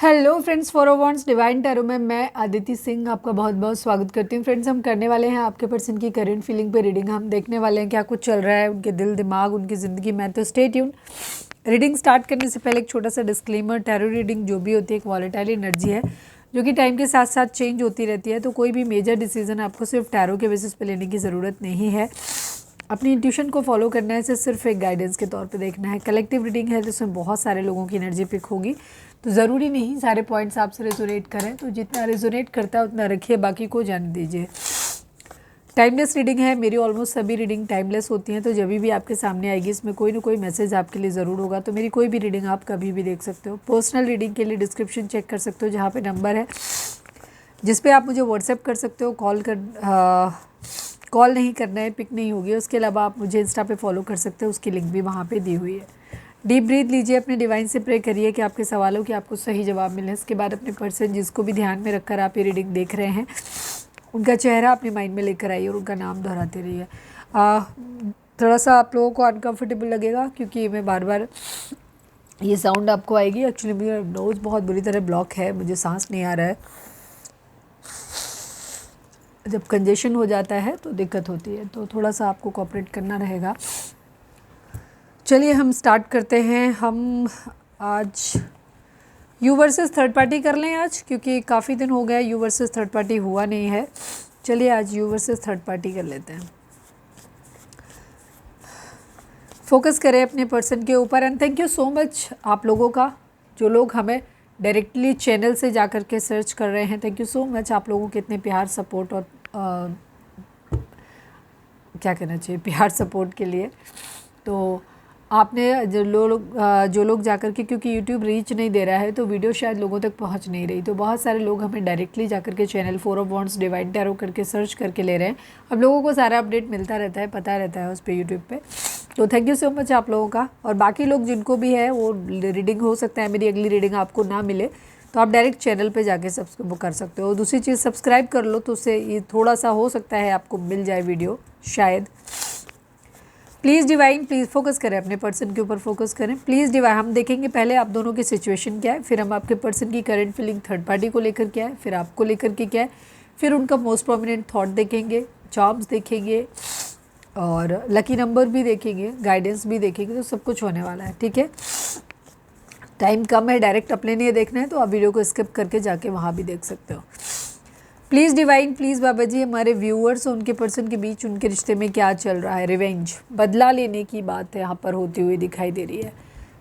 Hello friends, फॉरओवर्स divine tarot में मैं आदिति सिंह आपका बहुत बहुत स्वागत करती हूँ। फ्रेंड्स, हम करने वाले हैं आपके पर्सन की करंट फीलिंग पे रीडिंग। हम देखने वाले हैं क्या कुछ चल रहा है उनके दिल दिमाग उनकी ज़िंदगी में। तो स्टे ट्यून। रीडिंग स्टार्ट करने से पहले एक छोटा सा डिस्क्लेमर, टैरो रीडिंग जो भी होती है एक वॉलेटाइल एनर्जी है जो कि टाइम के साथ साथ चेंज होती रहती है। तो कोई भी मेजर डिसीजन आपको सिर्फ टैरो के बेसिस पे लेने की ज़रूरत नहीं है। अपनी इंट्यूशन को फॉलो करना है, इसे सिर्फ एक गाइडेंस के तौर पे देखना है। कलेक्टिव रीडिंग है जिसमें बहुत सारे लोगों की एनर्जी पिक होगी, तो ज़रूरी नहीं सारे पॉइंट्स आपसे रेजोनेट करें। तो जितना रेजोनेट करता है उतना रखिए, बाकी को जाने दीजिए। टाइमलेस रीडिंग है, मेरी ऑलमोस्ट सभी रीडिंग टाइमलेस होती हैं। तो जब भी आपके सामने आएगी इसमें कोई ना कोई मैसेज आपके लिए ज़रूर होगा। तो मेरी कोई भी रीडिंग आप कभी भी देख सकते हो। पर्सनल रीडिंग के लिए डिस्क्रिप्शन चेक कर सकते हो, जहाँ पे नंबर है जिस पे आप मुझे व्हाट्सएप कर सकते हो। कॉल नहीं करना है, पिक नहीं होगी। उसके अलावा आप मुझे इंस्टा पे फॉलो कर सकते हो, उसकी लिंक भी वहाँ पे दी हुई है। डीप ब्रीथ लीजिए, अपने डिवाइन से प्रे करिए कि आपके सवालों के आपको सही जवाब मिले। इसके बाद अपने पर्सन जिसको भी ध्यान में रखकर आप ये रीडिंग देख रहे हैं उनका चेहरा अपने माइंड में लेकर आइए और उनका नाम दोहराते रहिए। थोड़ा सा आप लोगों को अनकम्फर्टेबल लगेगा क्योंकि मैं बार बार ये साउंड आपको आएगी। एक्चुअली मेरा नोज़ बहुत बुरी तरह ब्लॉक है, मुझे सांस नहीं आ रहा है। जब कंजेशन हो जाता है तो दिक्कत होती है, तो थोड़ा सा आपको कोऑपरेट करना रहेगा। चलिए हम स्टार्ट करते हैं। हम आज यू वर्सेस थर्ड पार्टी कर लें आज, क्योंकि काफ़ी दिन हो गया यू वर्सेस थर्ड पार्टी हुआ नहीं है। चलिए आज यू वर्सेस थर्ड पार्टी कर लेते हैं। फोकस करें अपने पर्सन के ऊपर। And thank you so much आप लोगों का, जो लोग हमें डायरेक्टली चैनल से जा कर के सर्च कर रहे हैं। थैंक यू सो मच आप लोगों के इतने प्यार सपोर्ट और क्या कहना चाहिए, प्यार सपोर्ट के लिए। तो आपने जो लोग जाकर के, क्योंकि यूट्यूब रीच नहीं दे रहा है तो वीडियो शायद लोगों तक पहुंच नहीं रही, तो बहुत सारे लोग हमें डायरेक्टली जाकर के channel 4 of wands divine tarot करके सर्च करके ले रहे हैं। अब लोगों को सारा अपडेट मिलता रहता है, पता रहता है उस पर यूट्यूब पे। तो थैंक यू सो मच आप लोगों का। और बाकी लोग जिनको भी है वो रीडिंग हो सकता है मेरी अगली रीडिंग आपको ना मिले तो आप डायरेक्ट चैनल पे जाके सब्सक्राइब कर सकते हो। दूसरी चीज़, सब्सक्राइब कर लो तो उससे ये थोड़ा सा हो सकता है आपको मिल जाए वीडियो शायद। प्लीज़ डिवाइन, प्लीज़ फोकस करें अपने पर्सन के ऊपर, फोकस करें प्लीज़ डिवाइन। हम देखेंगे पहले आप दोनों की सिचुएशन क्या है, फिर हम आपके पर्सन की करंट फीलिंग थर्ड पार्टी को लेकर क्या है, फिर आपको लेकर के क्या है, फिर उनका मोस्ट प्रोमिनेंट थॉट देखेंगे, चार्म्स देखेंगे और लकी नंबर भी देखेंगे, गाइडेंस भी देखेंगे। तो सब कुछ होने वाला है, ठीक है। टाइम कम है, डायरेक्ट अपने लिए देखना है तो आप वीडियो को स्किप करके जाके वहाँ भी देख सकते हो। प्लीज़ डिवाइन, प्लीज़ बाबा जी, हमारे व्यूअर्स और उनके पर्सन के बीच उनके रिश्ते में क्या चल रहा है। रिवेंज, बदला लेने की बात है यहाँ पर होती हुई दिखाई दे रही है।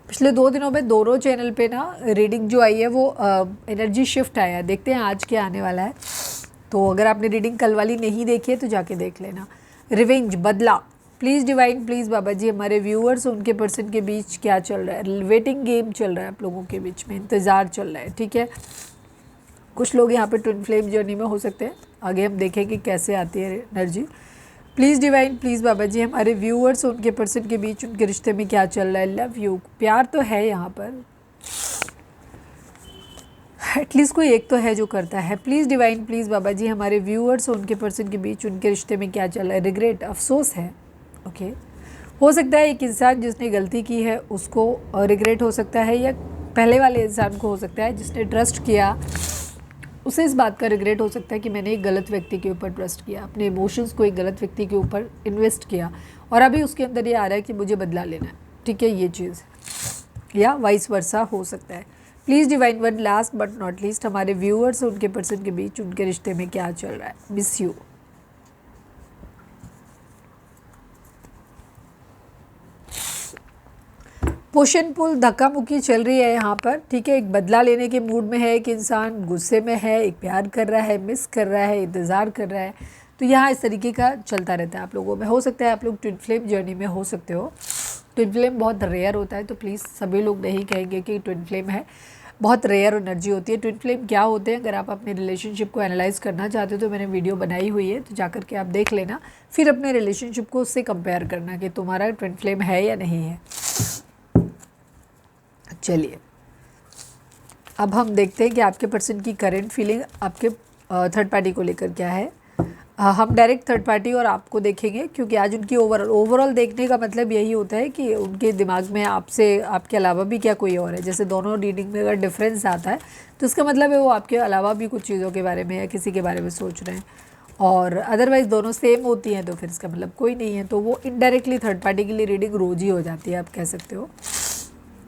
पिछले 2 दिनों में दोनों चैनल पे ना रीडिंग जो आई है वो एनर्जी शिफ्ट आया है। देखते हैं आज क्या आने वाला है। तो अगर आपने रीडिंग कल वाली नहीं देखी है तो जाके देख लेना। रिवेंज, बदला। प्लीज़ डिवाइन, प्लीज़ बाबा जी, हमारे व्यूअर्स और उनके पर्सन के बीच क्या चल रहा है। वेटिंग गेम चल रहा है आप लोगों के बीच में, इंतज़ार चल रहा है, ठीक है। कुछ लोग यहाँ पे ट्विन फ्लेम जर्नी में हो सकते हैं, आगे हम देखेंगे कैसे आती है एनर्जी। प्लीज़ डिवाइन, प्लीज़ बाबा जी, हमारे व्यूअर्स और उनके पर्सन के बीच उनके रिश्ते में क्या चल रहा है। लव यू, प्यार तो है यहाँ पर, एटलीस्ट कोई एक तो है जो करता है। प्लीज़ डिवाइन, प्लीज़ बाबा जी, हमारे व्यूअर्स और उनके पर्सन के बीच उनके रिश्ते में क्या चल रहा है। रिग्रेट, अफसोस है, ओके। हो सकता है एक इंसान जिसने गलती की है उसको रिग्रेट हो सकता है, या पहले वाले इंसान को हो सकता है जिसने ट्रस्ट किया उसे इस बात का रिग्रेट हो सकता है कि मैंने एक गलत व्यक्ति के ऊपर ट्रस्ट किया, अपने इमोशंस को एक गलत व्यक्ति के ऊपर इन्वेस्ट किया और अभी उसके अंदर ये आ रहा है कि मुझे बदला लेना है, ठीक है, ये चीज़, या वाइस वर्सा हो सकता है। Please divine one, last but not least, हमारे व्यूअर्स और उनके पर्सन के बीच उनके रिश्ते में क्या चल रहा है। Miss you, push and pull, धक्का मुक्की चल रही है यहाँ पर, ठीक है। एक बदला लेने के मूड में है एक इंसान, गुस्से में है, एक प्यार कर रहा है, मिस कर रहा है, इंतज़ार कर रहा है। तो यहाँ इस तरीके का चलता रहता है आप लोगों में। हो सकता है आप लोग ट्विन फ्लेम जर्नी में हो सकते हो। ट्विन फ्लेम बहुत रेयर होता है, तो प्लीज़ सभी लोग नहीं कहेंगे कि ट्विन फ्लेम है, बहुत रेयर एनर्जी होती है। ट्विन फ्लेम क्या होते हैं, अगर आप अपने रिलेशनशिप को एनालाइज करना चाहते हो तो मैंने वीडियो बनाई हुई है, तो जाकर के आप देख लेना, फिर अपने रिलेशनशिप को उससे कंपेयर करना कि तुम्हारा ट्विन फ्लेम है या नहीं है। चलिए अब हम देखते हैं कि आपके पर्सन की करंट फीलिंग आपके थर्ड पार्टी को लेकर क्या है। हम डायरेक्ट थर्ड पार्टी और आपको देखेंगे, क्योंकि आज उनकी ओवरऑल देखने का मतलब यही होता है कि उनके दिमाग में आपसे आपके अलावा भी क्या कोई और है। जैसे दोनों रीडिंग में अगर डिफरेंस आता है तो इसका मतलब है वो आपके अलावा भी कुछ चीज़ों के बारे में या किसी के बारे में सोच रहे हैं, और अदरवाइज़ दोनों सेम होती हैं तो फिर इसका मतलब कोई नहीं है। तो वो इनडायरेक्टली थर्ड पार्टी के लिए रीडिंग रोज ही हो जाती है, आप कह सकते हो,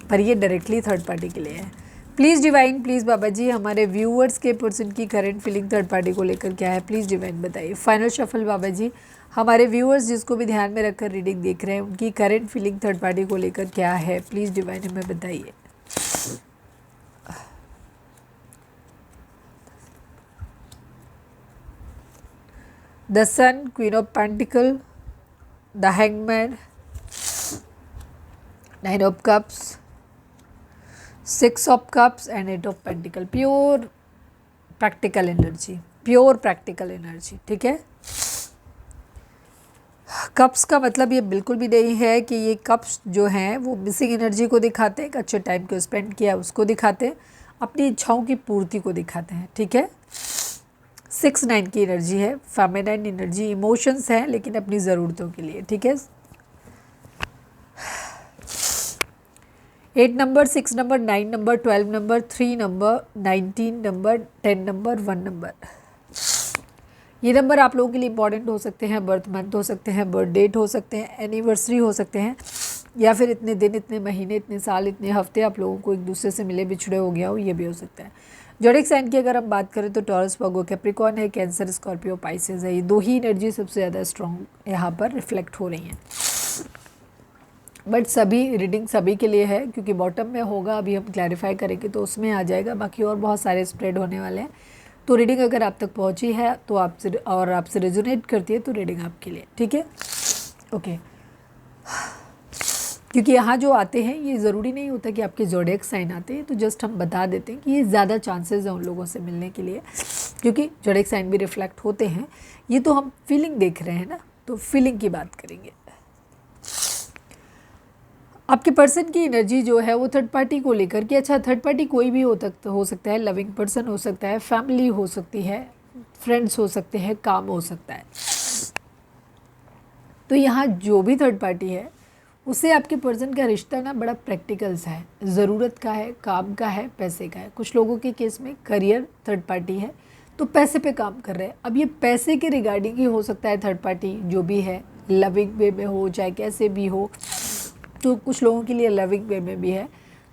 पर ये डायरेक्टली थर्ड पार्टी के लिए है। प्लीज़ डिवाइन, प्लीज़ बाबा जी, हमारे व्यूअर्स के पर्सन की करंट फीलिंग थर्ड पार्टी को लेकर क्या है, प्लीज़ डिवाइन बताइए। फाइनल शफल बाबा जी, हमारे व्यूअर्स जिसको भी ध्यान में रखकर रीडिंग देख रहे हैं उनकी करंट फीलिंग थर्ड पार्टी को लेकर क्या है, प्लीज़ डिवाइन हमें बताइए। The sun, queen of pentacle, the hangman, nine of cups, six of cups and eight of pentacle. Pure practical energy, pure practical energy, ठीक है। कप्स का मतलब ये बिल्कुल भी नहीं है कि ये कप्स जो हैं वो मिसिंग एनर्जी को दिखाते हैं, एक अच्छे टाइम को स्पेंड किया उसको दिखाते हैं, अपनी इच्छाओं की पूर्ति को दिखाते हैं, ठीक है। 6-9 की एनर्जी है, फेमिनाइन एनर्जी, इमोशंस हैं लेकिन अपनी ज़रूरतों के लिए, ठीक है। 8 number, 6 number, 9 number, 12 number, 3 number, 19 number, 10 number, 1 number. ये नंबर आप लोगों के लिए इंपॉर्टेंट हो सकते हैं, बर्थ मंथ हो सकते हैं, बर्थ डेट हो सकते हैं, एनिवर्सरी हो सकते हैं, या फिर इतने दिन, इतने महीने, इतने साल, इतने हफ्ते आप लोगों को एक दूसरे से मिले बिछड़े हो गया हो, ये भी हो सकता है। ज़ोडिएक साइन की अगर हम बात करें तो टॉरस, वर्गो, कैप्रिकॉर्न है, कैंसर, स्कॉर्पियो, पाइसेस है। ये दो ही एनर्जी सबसे ज़्यादा स्ट्रॉन्ग यहाँ पर रिफ्लेक्ट हो रही हैं, बट सभी रीडिंग सभी के लिए है, क्योंकि बॉटम में होगा, अभी हम क्लैरिफाई करेंगे तो उसमें आ जाएगा, बाकी और बहुत सारे स्प्रेड होने वाले हैं। तो रीडिंग अगर आप तक पहुंची है तो आपसे रेजोनेट करती है तो रीडिंग आपके लिए, ठीक है, ओके। क्योंकि यहाँ जो आते हैं ये ज़रूरी नहीं होता कि आपके ज़ोडिएक साइन आते हैं, तो जस्ट हम बता देते हैं कि ये ज़्यादा चांसेस हैं उन लोगों से मिलने के लिए, क्योंकि ज़ोडिएक साइन भी रिफ्लेक्ट होते हैं। ये तो हम फीलिंग देख रहे हैं ना, तो फीलिंग की बात करेंगे। आपके पर्सन की एनर्जी जो है वो थर्ड पार्टी को लेकर के, अच्छा थर्ड पार्टी कोई भी हो सकता है, लविंग पर्सन हो सकता है, फैमिली हो सकती है, फ्रेंड्स हो सकते हैं, काम हो सकता है। तो यहाँ जो भी थर्ड पार्टी है उससे आपके पर्सन का रिश्ता ना बड़ा प्रैक्टिकल सा है, ज़रूरत का है, काम का है, पैसे का है। कुछ लोगों के केस में करियर थर्ड पार्टी है तो पैसे पे काम कर रहे हैं। अब ये पैसे के रिगार्डिंग ही हो सकता है थर्ड पार्टी जो भी है, लविंग वे में हो चाहे कैसे भी हो, तो कुछ लोगों के लिए लविंग वे में भी है।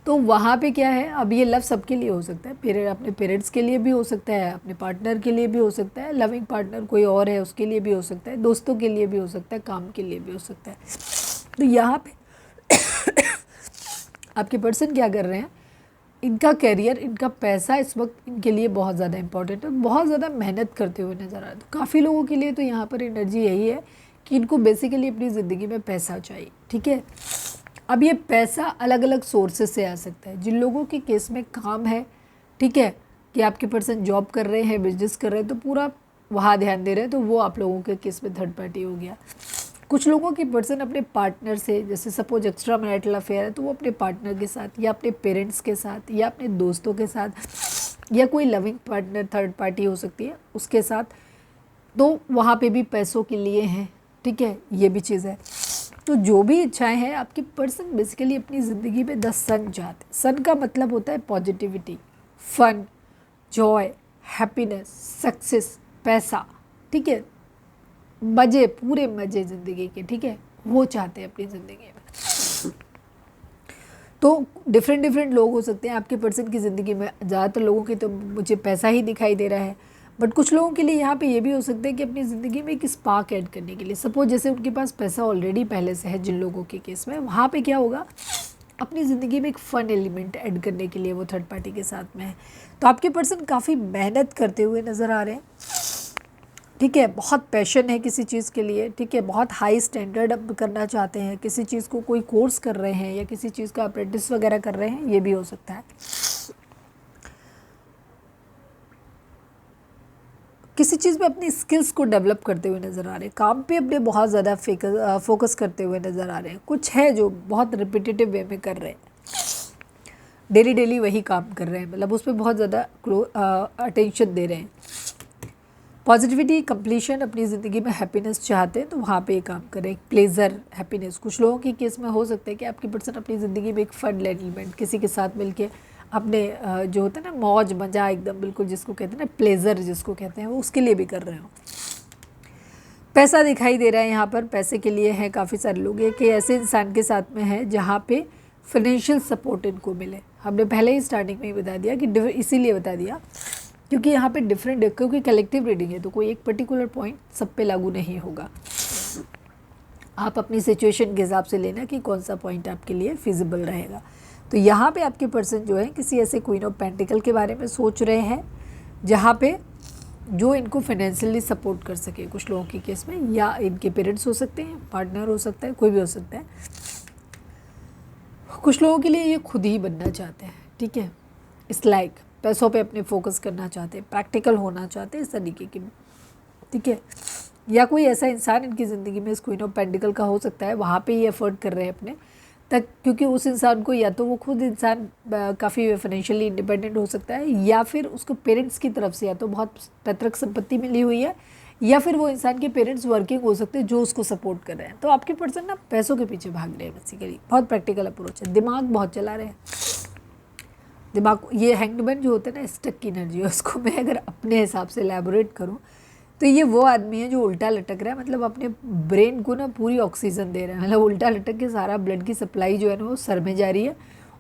तो वहाँ पे क्या है, अब ये लव सबके लिए हो सकता है, अपने पेरेंट्स के लिए भी हो सकता है, अपने पार्टनर के लिए भी हो सकता है, लविंग पार्टनर कोई और है उसके लिए भी हो सकता है, दोस्तों के लिए भी हो सकता है, काम के लिए भी हो सकता है। तो यहाँ पे आपके पर्सन क्या कर रहे हैं, इनका करियर, इनका पैसा इस वक्त इनके लिए बहुत ज़्यादा इंपॉर्टेंट है, बहुत ज़्यादा मेहनत करते हुए नज़र आ रहा है। तो काफ़ी लोगों के लिए तो यहाँ पर एनर्जी यही है कि इनको बेसिकली अपनी ज़िंदगी में पैसा चाहिए, ठीक है। अब ये पैसा अलग अलग सोर्सेज से आ सकता है। जिन लोगों के केस में काम है, ठीक है, कि आपके पर्सन जॉब कर रहे हैं, बिजनेस कर रहे हैं, तो पूरा वहाँ ध्यान दे रहे हैं, तो वो आप लोगों के केस में थर्ड पार्टी हो गया। कुछ लोगों की पर्सन अपने पार्टनर से, जैसे सपोज एक्स्ट्रा मैरिटल अफेयर है तो वो अपने पार्टनर के साथ या अपने पेरेंट्स के साथ या अपने दोस्तों के साथ या कोई लविंग पार्टनर थर्ड पार्टी हो सकती है उसके साथ, तो वहाँ पे भी पैसों के लिए हैं, ठीक है, ये भी चीज़ है। तो जो भी इच्छाएं हैं आपके पर्सन बेसिकली अपनी ज़िंदगी में 10 सन चाहते हैं। सन का मतलब होता है positivity, fun, joy, happiness, success, पैसा, ठीक है, मज़े, पूरे मज़े ज़िंदगी के, ठीक है, वो चाहते हैं अपनी ज़िंदगी में। तो डिफरेंट लोग हो सकते हैं आपके पर्सन की ज़िंदगी में। ज़्यादातर लोगों के तो मुझे पैसा ही दिखाई दे रहा है, बट कुछ लोगों के लिए यहाँ पे ये भी हो सकता है कि अपनी ज़िंदगी में एक स्पार्क ऐड करने के लिए, सपोज जैसे उनके पास पैसा ऑलरेडी पहले से है, जिन लोगों के केस में वहाँ पे क्या होगा, अपनी ज़िंदगी में एक फ़न एलिमेंट ऐड करने के लिए वो थर्ड पार्टी के साथ में है। तो आपके पर्सन काफ़ी मेहनत करते हुए नज़र आ रहे हैं, ठीक है, बहुत पैशन है किसी चीज़ के लिए, ठीक है, बहुत हाई स्टैंडर्ड अप करना चाहते हैं, किसी चीज़ को कोई कोर्स कर रहे हैं या किसी चीज़ का अप्रेंटिस वगैरह कर रहे हैं, ये भी हो सकता है। किसी चीज़ में अपनी स्किल्स को डेवलप करते हुए नज़र आ रहे हैं, काम पे अपने बहुत ज़्यादा फोकस करते हुए नज़र आ रहे हैं। कुछ है जो बहुत रिपीटेटिव वे में कर रहे हैं, डेली वही काम कर रहे हैं, मतलब उस पर बहुत ज़्यादा अटेंशन दे रहे हैं। पॉजिटिविटी, कंप्लीशन, अपनी ज़िंदगी में हैप्पीनेस चाहते हैं तो वहाँ पे काम करें। प्लेजर, हैप्पीनेस, कुछ लोगों के केस में हो सकता है कि आपकी पर्सन अपनी ज़िंदगी में एक फन एलिमेंट किसी के साथ मिलके अपने जो होता है ना मौज मज़ा एकदम बिल्कुल जिसको कहते हैं ना प्लेजर जिसको कहते हैं वो उसके लिए भी कर रहे हो। पैसा दिखाई दे रहा है यहाँ पर, पैसे के लिए है काफ़ी सारे लोग। ये कि ऐसे इंसान के साथ में है जहाँ पे फाइनेंशियल सपोर्ट इनको मिले। हमने पहले ही स्टार्टिंग में ही बता दिया कि इसीलिए बता दिया क्योंकि यहाँ पे डिफरेंट, क्योंकि कलेक्टिव रीडिंग है तो कोई एक पर्टिकुलर पॉइंट सब पे लागू नहीं होगा। आप अपनी सिचुएशन के हिसाब से लेना कि कौन सा पॉइंट आपके लिए फिजिबल रहेगा। तो यहाँ पे आपके पर्सन जो है किसी ऐसे क्वीन ऑफ पेंटिकल के बारे में सोच रहे हैं जहाँ पे जो इनको फाइनेंशियली सपोर्ट कर सके कुछ लोगों के केस में, या इनके पेरेंट्स हो सकते हैं, पार्टनर हो सकता है, कोई भी हो सकता है। कुछ लोगों के लिए ये खुद ही बनना चाहते हैं, ठीक है, इस लाइक पैसों पे अपने फोकस करना चाहते हैं, प्रैक्टिकल होना चाहते हैं इस तरीके की, ठीक है। या कोई ऐसा इंसान इनकी ज़िंदगी में इस क्वीन ऑफ पेंटिकल का हो सकता है, वहाँ पे ये एफर्ट कर रहे हैं अपने तक, क्योंकि उस इंसान को या तो वो खुद इंसान काफ़ी फाइनेंशियली इंडिपेंडेंट हो सकता है, या फिर उसको पेरेंट्स की तरफ से या तो बहुत पैतृक संपत्ति मिली हुई है, या फिर वो इंसान के पेरेंट्स वर्किंग हो सकते हैं जो उसको सपोर्ट कर रहे हैं। तो आपके पर्सन ना पैसों के पीछे भाग रहे हैं बेसिकली, बहुत प्रैक्टिकल अप्रोच है, दिमाग बहुत चला रहे हैं। दिमाग, ये हैंगमैन जो होता है ना स्टक की एनर्जी है, उसको मैं अगर अपने हिसाब से एलैबोरेट करूँ तो ये वो आदमी है जो उल्टा लटक रहा है, मतलब अपने ब्रेन को ना पूरी ऑक्सीजन दे रहा है, मतलब उल्टा लटक के सारा ब्लड की सप्लाई जो है ना वो सर में जा रही है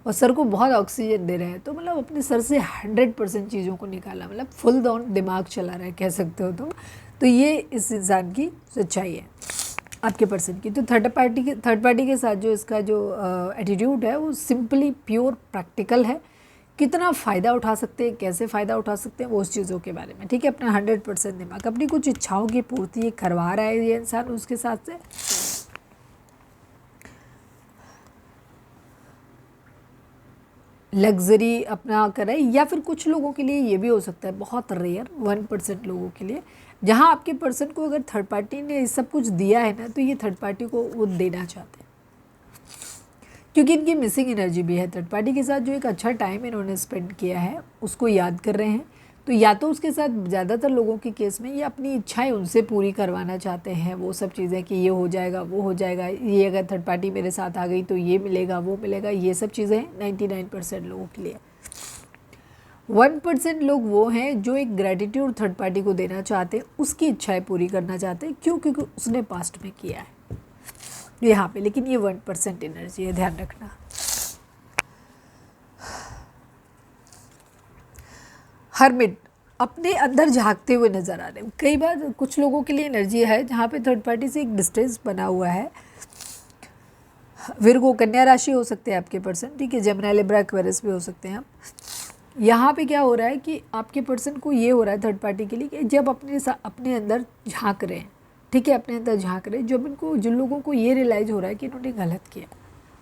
और सर को बहुत ऑक्सीजन दे रहा है। तो मतलब अपने सर से 100% चीज़ों को निकाला, मतलब फुल डाउन दिमाग चला रहा है कह सकते हो तुम। तो ये इस इंसान की सच्चाई है आपके पर्सन की। तो थर्ड पार्टी के साथ जो इसका जो एटीट्यूड है वो सिंपली प्योर प्रैक्टिकल है। कितना फ़ायदा उठा सकते हैं, कैसे फ़ायदा उठा सकते हैं वो उस चीज़ों के बारे में, ठीक है। अपना 100% दिमाग, अपनी कुछ इच्छाओं की पूर्ति करवा रहा है ये इंसान उसके साथ से। लग्जरी अपना करे, या फिर कुछ लोगों के लिए ये भी हो सकता है, बहुत रेयर 1% लोगों के लिए, जहाँ आपके पर्सन को अगर थर्ड पार्टी ने सब कुछ दिया है ना तो ये थर्ड पार्टी को वो देना चाहते हैं, क्योंकि इनकी मिसिंग एनर्जी भी है। थर्ड पार्टी के साथ जो एक अच्छा टाइम इन्होंने स्पेंड किया है उसको याद कर रहे हैं। तो या तो उसके साथ ज़्यादातर लोगों के केस में ये अपनी इच्छाएं उनसे पूरी करवाना चाहते हैं, वो सब चीज़ें कि ये हो जाएगा, वो हो जाएगा, ये अगर थर्ड पार्टी मेरे साथ आ गई तो ये मिलेगा, वो मिलेगा, ये सब चीज़ें 99% लोगों के लिए। 1% लोग वो हैं जो एक ग्रेटिट्यूड थर्ड पार्टी को देना चाहते हैं, उसकी इच्छाएँ पूरी करना चाहते हैं, क्यों? क्योंकि उसने पास्ट में किया है यहाँ पे। लेकिन ये 1% एनर्जी है, ध्यान रखना। हर्मिट अपने अंदर झांकते हुए नजर आ रहे हैं। कई बार कुछ लोगों के लिए एनर्जी है जहाँ पे थर्ड पार्टी से एक डिस्टेंस बना हुआ है। विर्गो, कन्या राशि हो सकते हैं आपके पर्सन, ठीक है। जेमिनी, लिब्रा, एक्वेरियस भी हो सकते हैं आप। यहाँ पे क्या हो रहा है कि आपके पर्सन को ये हो रहा है थर्ड पार्टी के लिए कि जब अपने अंदर झांक रहे हैं, ठीक है, अपने अंदर झांक रहे, जब इनको, जिन लोगों को ये रियलाइज़ हो रहा है कि इन्होंने गलत किया,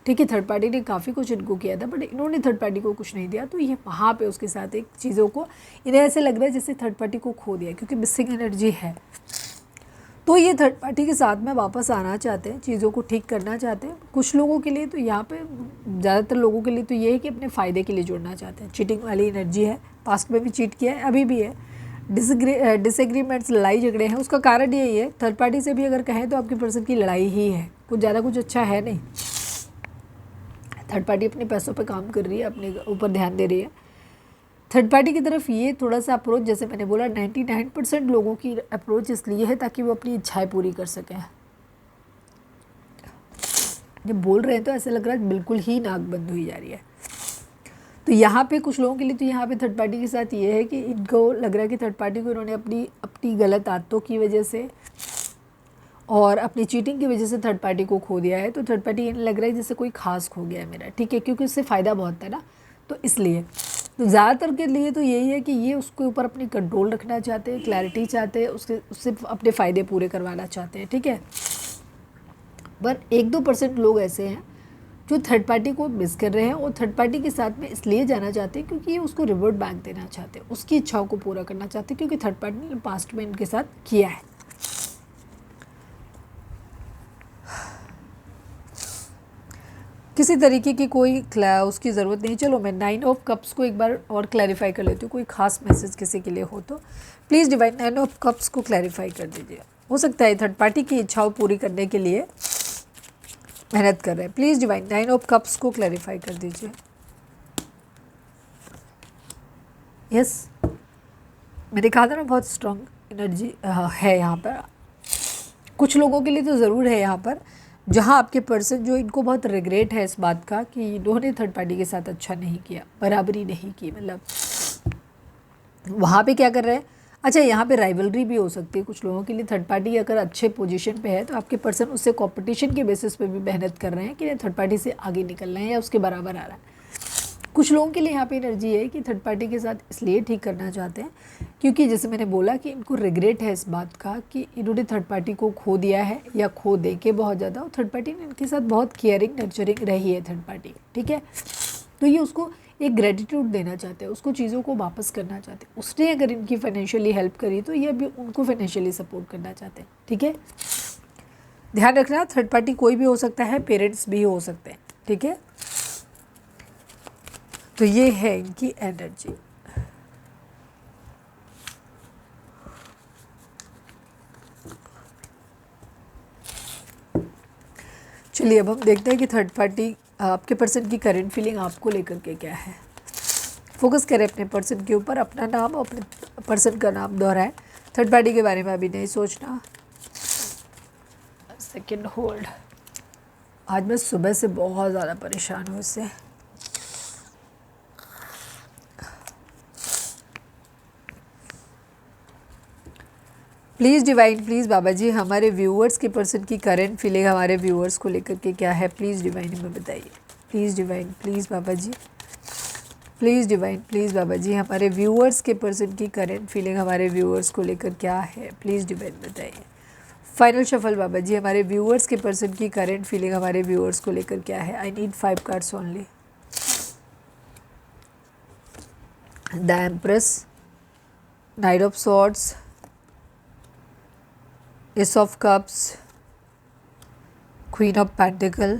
ठीक है, थर्ड पार्टी ने काफ़ी कुछ इनको किया था बट इन्होंने थर्ड पार्टी को कुछ नहीं दिया, तो ये वहाँ पे उसके साथ एक चीज़ों को, इन्हें ऐसे लग रहा है जैसे थर्ड पार्टी को खो दिया, क्योंकि मिसिंग एनर्जी है। तो ये थर्ड पार्टी के साथ में वापस आना चाहते हैं, चीज़ों को ठीक करना चाहते हैं। कुछ लोगों के लिए तो यहाँ पे, ज़्यादातर लोगों के लिए तो ये है कि अपने फ़ायदे के लिए जुड़ना चाहते हैं। चीटिंग वाली एनर्जी है, पास्ट में भी चीट किया है, अभी भी है। डिसएग्रीमेंट्स, लड़ाई झगड़े हैं, उसका कारण यही है। थर्ड पार्टी से भी अगर कहें तो आपके पर्सन की लड़ाई ही है, कुछ ज़्यादा कुछ अच्छा है नहीं। थर्ड पार्टी अपने पैसों पे काम कर रही है, अपने ऊपर ध्यान दे रही है। थर्ड पार्टी की तरफ ये थोड़ा सा अप्रोच, जैसे मैंने बोला 99% लोगों की अप्रोच इसलिए है ताकि वो अपनी इच्छाएं पूरी कर सकें। जब बोल रहे हैं तो ऐसा लग रहा है बिल्कुल ही नाक बंद हुई जा रही है। तो यहाँ पे कुछ लोगों के लिए तो यहाँ पे थर्ड पार्टी के साथ ये है कि इनको लग रहा है कि थर्ड पार्टी को इन्होंने अपनी गलत आदतों की वजह से और अपनी चीटिंग की वजह से थर्ड पार्टी को खो दिया है। तो थर्ड पार्टी ये लग रहा है जैसे कोई खास खो गया है मेरा, ठीक है, क्योंकि उससे फ़ायदा बहुत है ना, तो इसलिए। तो ज़्यादातर के लिए तो यही है कि ये उसके ऊपर अपनी कंट्रोल रखना चाहते हैं, क्लैरिटी चाहते हैं, उससे अपने फ़ायदे पूरे करवाना चाहते हैं, ठीक है। पर 1-2% लोग ऐसे हैं जो थर्ड पार्टी को मिस कर रहे हैं और थर्ड पार्टी के साथ में इसलिए जाना चाहते हैं क्योंकि ये उसको रिवॉर्ड बैक देना चाहते हैं, उसकी इच्छाओं को पूरा करना चाहते हैं, क्योंकि थर्ड पार्टी ने पास्ट में इनके साथ किया है। किसी तरीके की कोई उसकी ज़रूरत नहीं। चलो मैं 9 ऑफ कप्स को एक बार और क्लैरिफाई कर लेती हूँ, कोई ख़ास मैसेज किसी के लिए हो तो प्लीज़ डिवाइन 9 ऑफ कप्स को क्लैरिफाई कर दीजिए। हो सकता है थर्ड पार्टी की इच्छाओं पूरी करने के लिए मेहनत कर रहे हैं। प्लीज़ डिवाइन 9 ऑफ कप्स को क्लैरिफाई कर दीजिए। यस, मैंने कहा था ना बहुत स्ट्रॉन्ग एनर्जी है यहाँ पर। कुछ लोगों के लिए तो ज़रूर है यहाँ पर, जहाँ आपके पर्सन जो इनको बहुत रिग्रेट है इस बात का कि इन्होंने थर्ड पार्टी के साथ अच्छा नहीं किया, बराबरी नहीं की, मतलब वहाँ पे क्या कर रहे हैं। अच्छा, यहाँ पे राइवलरी भी हो सकती है कुछ लोगों के लिए। थर्ड पार्टी अगर अच्छे पोजीशन पे है तो आपके पर्सन उससे कंपटीशन के बेसिस पे भी मेहनत कर रहे हैं कि थर्ड पार्टी से आगे निकलना है या उसके बराबर आ रहा है। कुछ लोगों के लिए यहाँ पे एनर्जी है कि थर्ड पार्टी के साथ इसलिए ठीक करना चाहते हैं क्योंकि जैसे मैंने बोला कि इनको रिग्रेट है इस बात का कि इन्होंने थर्ड पार्टी को खो दिया है या खो दे के बहुत ज़्यादा, और थर्ड पार्टी ने इनके साथ बहुत केयरिंग नर्चरिंग रही है थर्ड पार्टी, ठीक है। तो ये उसको एक ग्रेटिट्यूड देना चाहते हैं, उसको चीज़ों को वापस करना चाहते हैं। उसने अगर इनकी फाइनेंशियली हेल्प करी तो ये भी उनको फाइनेंशियली सपोर्ट करना चाहते हैं, ठीक है। ध्यान रखना, थर्ड पार्टी कोई भी हो सकता है, पेरेंट्स भी हो सकते हैं, ठीक है। तो ये है इनकी एनर्जी। चलिए अब हम देखते हैं कि थर्ड पार्टी आपके पर्सन की करंट फीलिंग आपको लेकर के क्या है। फोकस करें अपने पर्सन के ऊपर, अपना नाम और अपने पर्सन का नाम दोहराएं। थर्ड पार्टी के बारे में अभी नहीं सोचना। Second hold. आज मैं सुबह से बहुत ज़्यादा परेशान हूँ इससे। प्लीज़ डिवाइन, प्लीज़ बाबा जी, हमारे व्यूअर्स के पर्सन की करंट फीलिंग हमारे व्यूअर्स को लेकर के क्या है, प्लीज़ डिवाइन हमें बताइए। Please divine, please Baba ji, please divine, please बाबा जी, हमारे व्यूअर्स के पर्सन की करंट फीलिंग हमारे व्यूअर्स को लेकर क्या है, प्लीज़ डिवाइन बताइए। फाइनल शफल बाबा जी, हमारे व्यूअर्स के पर्सन की करंट फीलिंग हमारे व्यूअर्स को लेकर क्या है। I need 5 cards only. The empress, night of swords, Ace of Cups, Queen of Pentacle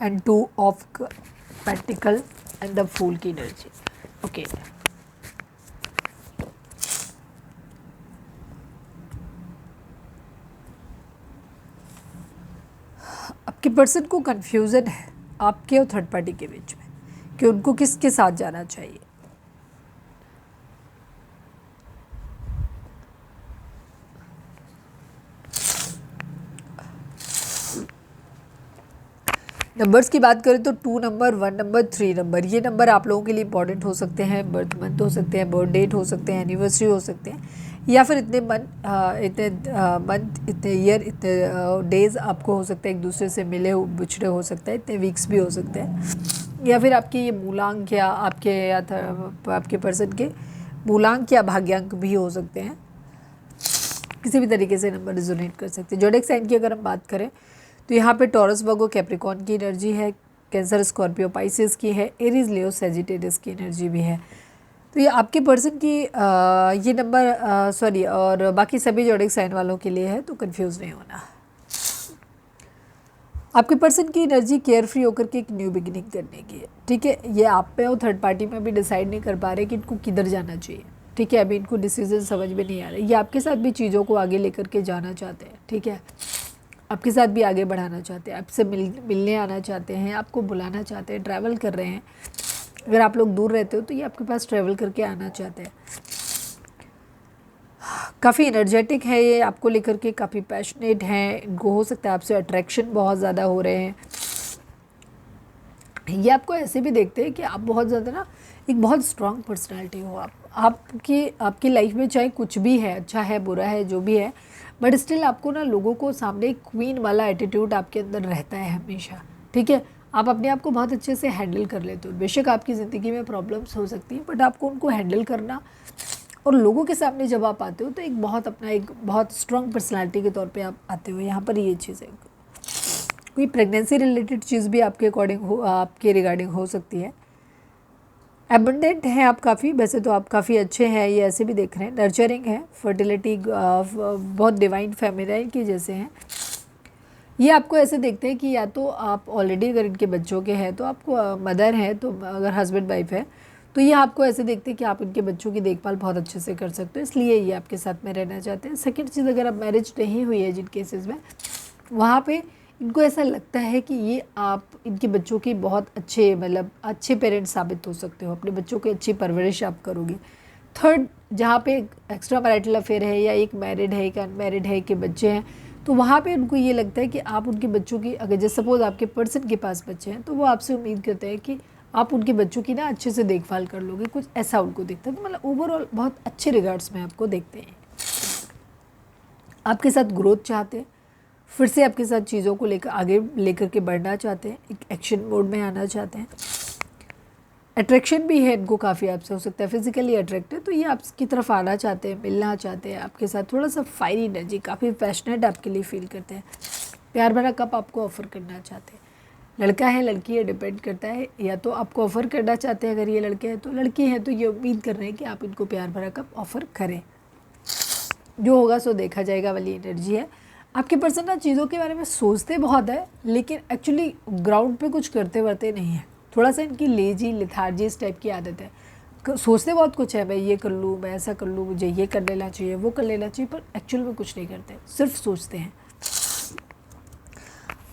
and 2 of Pentacle and the Fool की एनर्जी। ओके, आपके पर्सन को कंफ्यूजन है आपके और थर्ड पार्टी के बीच में कि उनको किसके साथ जाना चाहिए। नंबर्स की बात करें तो 2 नंबर, 1 नंबर, 3 नंबर, ये नंबर आप लोगों के लिए इंपॉर्टेंट हो सकते हैं। बर्थ मंथ हो सकते हैं, बर्थ डेट हो सकते हैं, एनिवर्सरी हो सकते हैं, या फिर इतने मंथ, इतने ईयर, इतने डेज़ आपको हो सकता है एक दूसरे से मिले बिछड़े हो सकते हैं, इतने वीक्स भी हो सकते हैं, या फिर आपके ये मूलांक या आपके पर्सन के मूलांक या भाग्यांक भी हो सकते हैं। किसी भी तरीके से नंबर रिजोनेट कर सकते हैं। ज़ोडिएक साइन की अगर हम बात करें तो यहाँ पे टॉरस, वर्गो, कैप्रिकॉर्न की एनर्जी है, कैंसर, स्कॉर्पियो, पाइसेस की है, एरीज, लियो, सैजिटेरियस की एनर्जी भी है। तो ये आपके पर्सन की ये नंबर सॉरी और बाकी सभी ज़ोडिएक साइन वालों के लिए है, तो कंफ्यूज नहीं होना। आपके पर्सन की एनर्जी केयर फ्री होकर के एक न्यू बिगिनिंग करने की है, ठीक है। ये आप पे और थर्ड पार्टी में भी डिसाइड नहीं कर पा रहे कि इनको किधर जाना चाहिए, ठीक है। अभी इनको डिसीजन समझ में नहीं आ रहा है। ये आपके साथ भी चीज़ों को आगे लेकर के जाना चाहते हैं, ठीक है। आपके साथ भी आगे बढ़ाना चाहते हैं, आपसे मिलने आना चाहते हैं, आपको बुलाना चाहते हैं, ट्रैवल कर रहे हैं। अगर आप लोग दूर रहते हो तो ये आपके पास ट्रैवल करके आना चाहते हैं। काफ़ी एनर्जेटिक है ये आपको लेकर के, काफ़ी पैशनेट हैं। इनको हो सकता है आपसे अट्रैक्शन बहुत ज़्यादा हो रहे हैं। ये आपको ऐसे भी देखते हैं कि आप बहुत ज़्यादा ना एक बहुत स्ट्रॉन्ग पर्सनैलिटी हो। आपकी लाइफ में चाहे कुछ भी है, अच्छा है, बुरा है, जो भी है, बट स्टिल आपको ना लोगों को सामने एक क्वीन वाला एटीट्यूड आपके अंदर रहता है हमेशा, ठीक है। आप अपने आप को बहुत अच्छे से हैंडल कर लेते हो। बेशक आपकी ज़िंदगी में प्रॉब्लम्स हो सकती हैं, बट आपको उनको हैंडल करना, और लोगों के सामने जब आप आते हो तो एक बहुत स्ट्रॉन्ग पर्सनैलिटी के तौर पे आप आते हो। यहाँ पर ये चीज़ है, कोई प्रेगनेंसी रिलेटेड चीज़ भी आपके अकॉर्डिंग हो, आपके रिगार्डिंग हो सकती है। एबंडेंट हैं आप काफ़ी, वैसे तो आप काफ़ी अच्छे हैं, ये ऐसे भी देख रहे हैं। नर्चरिंग है, फर्टिलिटी बहुत डिवाइन फेमिनाइन की जैसे हैं। ये आपको ऐसे देखते हैं कि या तो आप ऑलरेडी अगर इनके बच्चों के हैं तो आपको मदर है, तो अगर हस्बैंड वाइफ है तो ये आपको ऐसे देखते हैं कि आप इनके बच्चों की देखभाल बहुत अच्छे से कर सकते हो, इसलिए ये आपके साथ में रहना चाहते हैं। सेकंड चीज़, अगर आप मैरिज नहीं हुई है जिन केसेस में, वहाँ पे इनको ऐसा लगता है कि ये आप इनके बच्चों की बहुत अच्छे मतलब अच्छे पेरेंट्स साबित हो सकते हो, अपने बच्चों की अच्छी परवरिश आप करोगे। थर्ड, जहाँ पे एक्स्ट्रा मैरिटल अफेयर है या एक मैरिड है एक अनमैरिड है के बच्चे हैं, तो वहाँ पे उनको ये लगता है कि आप उनके बच्चों की, अगर जैसे सपोज आपके पर्सन के पास बच्चे हैं तो वो आपसे उम्मीद करते हैं कि आप उनके बच्चों की ना अच्छे से देखभाल कर लोगे, कुछ ऐसा उनको दिखता है। तो मतलब ओवरऑल बहुत अच्छे रिगार्ड्स में आपको देखते हैं, आपके साथ ग्रोथ चाहते हैं, फिर से आपके साथ चीज़ों को लेकर आगे लेकर के बढ़ना चाहते हैं, एक एक्शन मोड में आना चाहते हैं। अट्रैक्शन भी है इनको काफ़ी आपसे, हो सकता है फिजिकली अट्रैक्ट है, तो ये आपकी तरफ आना चाहते हैं, मिलना चाहते हैं आपके साथ, थोड़ा सा फायरी एनर्जी, काफ़ी पैशनेट आपके लिए फील करते हैं, प्यार भरा कप आपको ऑफ़र करना चाहते हैं। लड़का है लड़की है डिपेंड करता है, या तो आपको ऑफ़र करना चाहते हैं अगर ये लड़के हैं, तो लड़की है तो ये उम्मीद कर रहे हैं कि आप इनको प्यार भरा कप ऑफ़र करें। जो होगा सो देखा जाएगा वाली एनर्जी है। आपके पर्सन ना चीज़ों के बारे में सोचते बहुत है, लेकिन एक्चुअली ग्राउंड पे कुछ करते वर्ते नहीं है। थोड़ा सा इनकी लेजी लिथार्जियस टाइप की आदत है, सोचते बहुत कुछ है, मैं ये कर लूँ, मैं ऐसा कर लूँ, मुझे ये कर लेना चाहिए, वो कर लेना चाहिए, पर एक्चुअल में कुछ नहीं करते, सिर्फ सोचते हैं।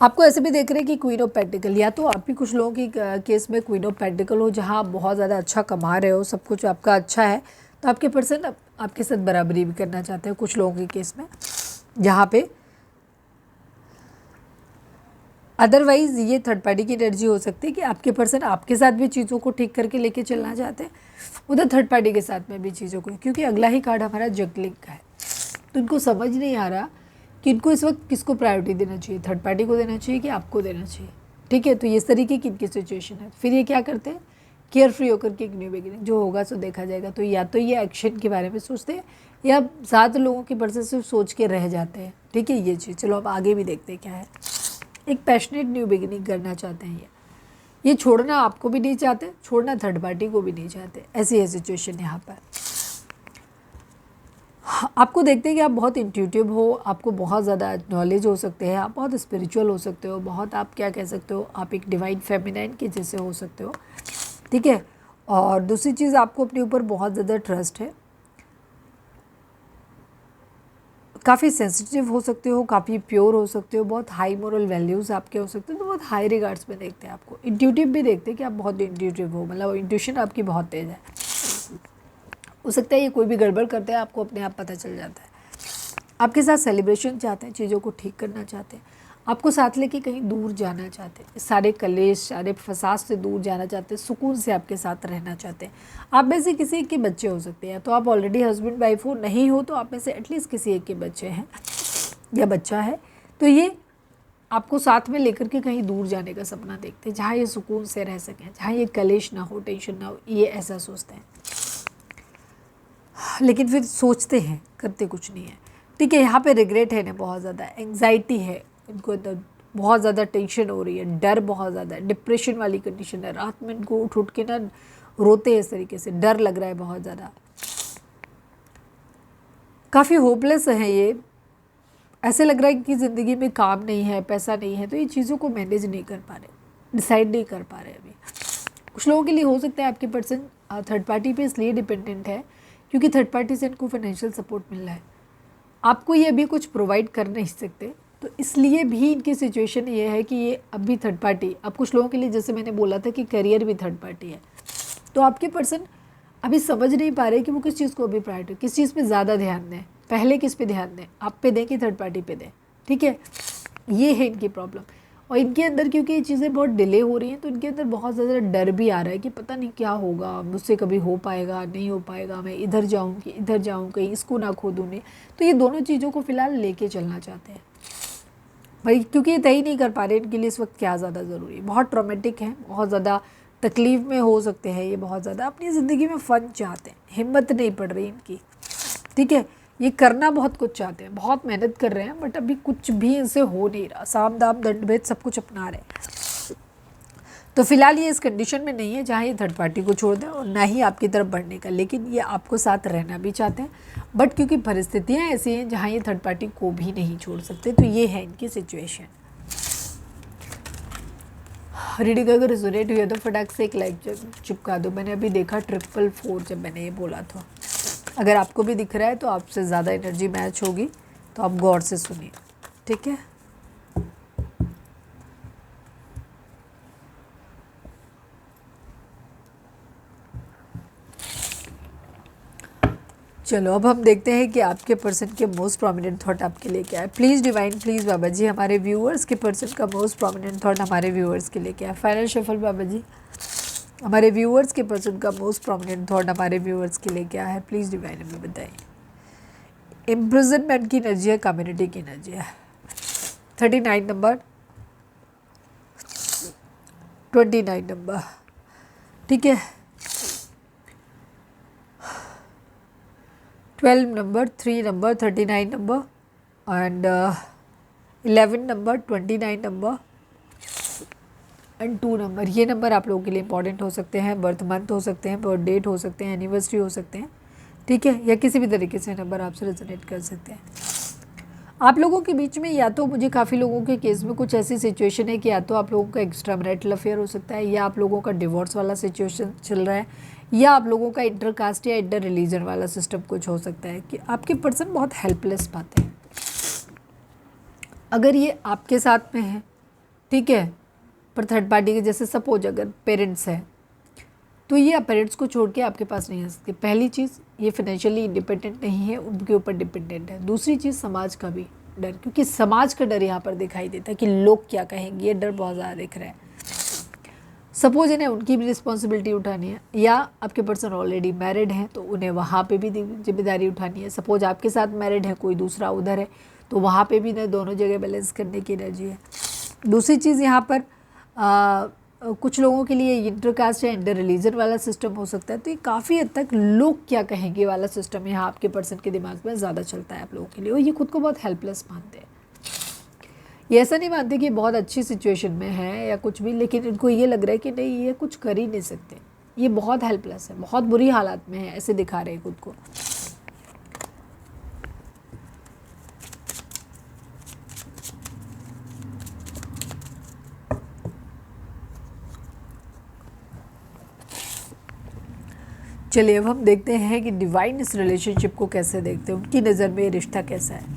आपको ऐसे भी देख रहे हैं कि क्वीन ऑफ पेंटिकल, या तो आप भी कुछ लोगों की केस में क्वीन ऑफ पेंटिकल हो, जहाँ आप बहुत ज़्यादा अच्छा कमा रहे हो, सब कुछ आपका अच्छा है, तो आपके पर्सन आपके साथ बराबरी भी करना चाहते हैं कुछ लोगों के केस में, जहाँ पे अदरवाइज़ ये थर्ड पार्टी की एनर्जी हो सकती है कि आपके पर्सन आपके साथ भी चीज़ों को ठीक करके लेके चलना चाहते हैं, उधर थर्ड पार्टी के साथ में भी चीज़ों को, क्योंकि अगला ही कार्ड हमारा जगलिंग का है। तो इनको समझ नहीं आ रहा कि इनको इस वक्त किसको प्रायोरिटी देना चाहिए, थर्ड पार्टी को देना चाहिए कि आपको देना चाहिए। ठीक है, तो इस तरीके की इनकी सिचुएशन है। फिर ये क्या करते हैं, केयर फ्री होकर के एक न्यू बिगिनिंग, जो होगा सो देखा जाएगा। तो या तो ये एक्शन के बारे में सोचते हैं, या ज़्यादा लोगों के पर्सन सिर्फ सोच के रह जाते हैं। ठीक है, ये चीज़ चलो अब आगे भी देखते हैं क्या है। एक पैशनेट न्यू बिगिनिंग करना चाहते हैं ये छोड़ना आपको भी नहीं चाहते, छोड़ना थर्ड पार्टी को भी नहीं चाहते, ऐसी है सिचुएशन यहाँ पर। आपको देखते हैं कि आप बहुत इंट्यूटिव हो, आपको बहुत ज़्यादा नॉलेज हो सकते हैं, आप बहुत स्पिरिचुअल हो सकते हो, बहुत आप क्या कह सकते हो, आप एक डिवाइन फेमिनाइन के जैसे हो सकते हो। ठीक है, और दूसरी चीज़, आपको अपने ऊपर बहुत ज़्यादा ट्रस्ट है, काफ़ी सेंसिटिव हो सकते हो, काफ़ी प्योर हो सकते हो, बहुत हाई मोरल वैल्यूज़ आपके हो सकते हैं, तो बहुत हाई रिगार्ड्स में देखते हैं आपको। इंट्यूटिव भी देखते हैं कि आप बहुत इंट्यूटिव हो, मतलब इंट्यूशन आपकी बहुत तेज़ है। हो सकता है ये कोई भी गड़बड़ करते हैं आपको अपने आप पता चल जाता है। आपके साथ सेलिब्रेशन चाहते हैं, चीज़ों को ठीक करना चाहते हैं, आपको साथ लेके कहीं दूर जाना चाहते हैं, सारे कलेश सारे फसाद से दूर जाना चाहते हैं, सुकून से आपके साथ रहना चाहते हैं। आप में से किसी एक के बच्चे हो सकते हैं, तो आप ऑलरेडी हस्बैंड वाइफ हो, नहीं हो तो आप में से एटलीस्ट किसी एक के बच्चे हैं या बच्चा है, तो ये आपको साथ में लेकर के कहीं दूर जाने का सपना देखते हैं, जहाँ ये सुकून से रह सकें, जहाँ ये कलेश ना हो, टेंशन ना हो, ये ऐसा सोचते हैं। लेकिन फिर सोचते हैं, करते कुछ नहीं है। ठीक है, यहाँ पे रिग्रेट है ना, बहुत ज़्यादा एंग्जाइटी है इनको, बहुत ज़्यादा टेंशन हो रही है, डर बहुत ज़्यादा है, डिप्रेशन वाली कंडीशन है, रात में इनको उठ उठ के ना रोते हैं इस तरीके से, डर लग रहा है बहुत ज़्यादा, काफ़ी होपलेस है ये, ऐसे लग रहा है कि ज़िंदगी में काम नहीं है, पैसा नहीं है, तो ये चीज़ों को मैनेज नहीं कर पा रहे, डिसाइड नहीं कर पा रहे अभी। कुछ लोगों के लिए हो सकता है आपके पर्सन थर्ड पार्टी पे इसलिए डिपेंडेंट है क्योंकि थर्ड पार्टी से इनको फाइनेंशियल सपोर्ट मिल रहा है, आपको ये अभी कुछ प्रोवाइड कर नहीं सकते, तो इसलिए भी इनकी सिचुएशन ये है कि ये अभी थर्ड पार्टी, अब कुछ लोगों के लिए जैसे मैंने बोला था कि करियर भी थर्ड पार्टी है, तो आपके पर्सन अभी समझ नहीं पा रहे कि वो किस चीज़ को अभी प्रायोरिटी, किस चीज़ पे ज़्यादा ध्यान दें, पहले किस पे ध्यान दें, आप पे दें कि थर्ड पार्टी पे दें। ठीक है, ये है इनकी प्रॉब्लम। और इनके अंदर क्योंकि ये चीज़ें बहुत डिले हो रही हैं, तो इनके अंदर बहुत ज़्यादा डर भी आ रहा है कि पता नहीं क्या होगा, मुझसे कभी हो पाएगा नहीं हो पाएगा, मैं इधर जाऊँ कि इधर जाऊँ, कहीं इसको ना खो दूँ नहीं। तो ये दोनों चीज़ों को फ़िलहाल लेके चलना चाहते हैं भाई, क्योंकि ये तय नहीं कर पा रहे इनके लिए इस वक्त क्या ज़्यादा ज़रूरी है। बहुत ट्रॉमेटिक है, बहुत ज़्यादा तकलीफ़ में हो सकते हैं ये, बहुत ज़्यादा अपनी ज़िंदगी में फ़न चाहते हैं, हिम्मत नहीं पड़ रही इनकी। ठीक है, ये करना बहुत कुछ चाहते हैं, बहुत मेहनत कर रहे हैं, बट अभी कुछ भी इनसे हो नहीं रहा, साम दाम दंड भेद सब कुछ अपना रहे हैं। तो फिलहाल ये इस कंडीशन में नहीं है जहाँ ये थर्ड पार्टी को छोड़ दें और ना ही आपकी तरफ बढ़ने का, लेकिन ये आपको साथ रहना भी चाहते हैं, बट क्योंकि परिस्थितियाँ ऐसी हैं जहाँ ये थर्ड पार्टी को भी नहीं छोड़ सकते, तो ये है इनकी सिचुएशन। रीडिंग अगर रिजोनेट हुई है तो फटाक से एक लाइक चिपका दो। मैंने अभी देखा 444 जब मैंने ये बोला था। अगर आपको भी दिख रहा है तो आपसे ज़्यादा एनर्जी मैच होगी, तो आप गौर से सुनिए, ठीक है। चलो अब हम देखते हैं कि आपके पर्सन के मोस्ट प्रोमिनेंट थॉट आपके लिए क्या है। प्लीज़ डिवाइन, प्लीज़ बाबा जी, हमारे व्यूअर्स के पर्सन का मोस्ट प्रोमिनेंट थॉट हमारे व्यूअर्स के लिए क्या है। फाइनल शफल बाबा जी, हमारे व्यूअर्स के पर्सन का मोस्ट प्रोमिनेंट थॉट हमारे व्यूअर्स के लिए क्या है। प्लीज़ डिवाइन हमें बताइए। इम्प्रिजनमेंट की एनर्जी है, कम्युनिटी की एनर्जी है। 39 नंबर, 29 नंबर, ठीक है। 12 number, 3 number, 39 number and 11 number, 29 number and 2 number. ये नंबर आप लोगों के लिए इंपॉर्टेंट हो सकते हैं, बर्थ मंथ हो सकते हैं, बर्थ डेट हो सकते हैं, एनिवर्सरी हो सकते हैं, ठीक है, या किसी भी तरीके से नंबर आपसे रेजोनेट कर सकते हैं। आप लोगों के बीच में या तो मुझे काफ़ी लोगों के केस में कुछ ऐसी सिचुएशन है कि या तो आप लोगों का एक्स्ट्रा मैरिटल अफेयर हो सकता है, या आप लोगों का डिवोर्स वाला सिचुएशन चल रहा है, या आप लोगों का इंटरकास्ट या इंटर रिलीजन वाला सिस्टम कुछ हो सकता है कि आपके पर्सन बहुत हेल्पलेस पाते हैं। अगर ये आपके साथ में है, ठीक है, पर थर्ड पार्टी के जैसे सपोज अगर पेरेंट्स हैं तो ये पेरेंट्स को छोड़ के आपके पास नहीं आ सकते। पहली चीज़, ये फाइनेंशियली इंडिपेंडेंट नहीं है, उनके ऊपर डिपेंडेंट है। दूसरी चीज़, समाज का भी डर, क्योंकि समाज का डर यहाँ पर दिखाई देता है कि लोग क्या कहेंगे, ये डर बहुत ज़्यादा दिख रहा है। सपोज इन्हें उनकी भी रिस्पॉन्सिबिलिटी उठानी है, या आपके पर्सन ऑलरेडी मैरिड हैं तो उन्हें वहाँ पे भी जिम्मेदारी उठानी है। सपोज आपके साथ मैरिड है, कोई दूसरा उधर है, तो वहाँ पे भी इन्हें दोनों जगह बैलेंस करने की एनर्जी है। दूसरी चीज़, यहाँ पर कुछ लोगों के लिए इंटरकास्ट या इंटर रिलीजन वाला सिस्टम हो सकता है, तो ये काफ़ी हद तक लोग क्या कहेंगे वाला सिस्टम यहाँ आपके पर्सन के दिमाग में ज़्यादा चलता है आप लोगों के लिए, और ये खुद को बहुत हेल्पलेस मानते हैं। ये ऐसा नहीं मानते कि बहुत अच्छी सिचुएशन में है या कुछ भी, लेकिन इनको ये लग रहा है कि नहीं, ये कुछ कर ही नहीं सकते, ये बहुत हेल्पलेस है, बहुत बुरी हालात में है, ऐसे दिखा रहे हैं खुद को। चलिए अब हम देखते हैं कि डिवाइन इस रिलेशनशिप को कैसे देखते हैं, उनकी नज़र में ये रिश्ता कैसा है।